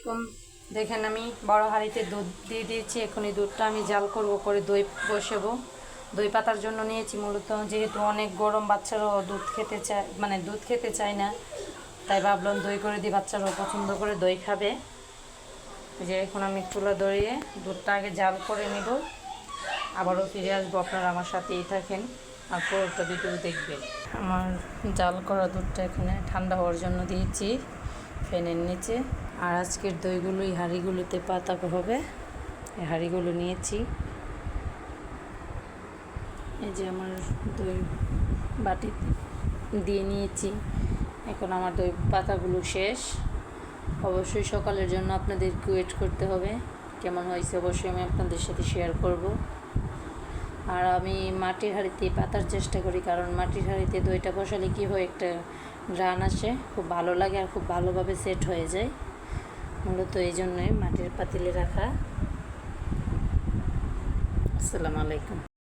আলাইকুম। দেখেন আমি বড় হাঁড়িতে দুধ দিয়ে দিয়েছি। এখন এই দুধটা আমি জাল করব, করে দই বসাবো। দই পাতার জন্য নিয়েছি মূলত, যেহেতু অনেক গরম, বাচ্চারাও দুধ খেতে চায়, মানে দুধ খেতে চায় না, তাই ভাবলাম দই করে দিই, বাচ্চারাও পছন্দ করে দই খাবে। যে এখন আমি চুলা ধরিয়ে দুধটা আগে জাল করে নেব, আবারও ফিরে আসবো। আপনারা আমার সাথেই থাকেন আর পুরোটা ভিডিও দেখবেন। আমার জাল করা দুধটা এখানে ঠান্ডা হওয়ার জন্য দিয়েছি ফ্যানের নিচে। আর আজকের দইগুলো এই হাঁড়িগুলোতে পাতা হবে। এই হাঁড়িগুলো নিয়েছি। এই যে আমার দই বাটি দিয়ে নিয়েছি। এখন আমার দই পাতাগুলো শেষ। অবশ্যই সকালের জন্য আপনাদেরকে ওয়েট করতে হবে। কেমন হয়েছে অবশ্যই আমি আপনাদের সাথে শেয়ার করব। আর আমি মাটির হাঁড়িতে পাতার চেষ্টা করি, কারণ মাটির হাঁড়িতে দইটা বসালে কী হয়, একটা ঘ্রাণ আসে, খুব ভালো লাগে আর খুব ভালোভাবে সেট হয়ে যায়। মূলত এই জন্যই মাটির পাতিলে রাখা। আসসালামু আলাইকুম।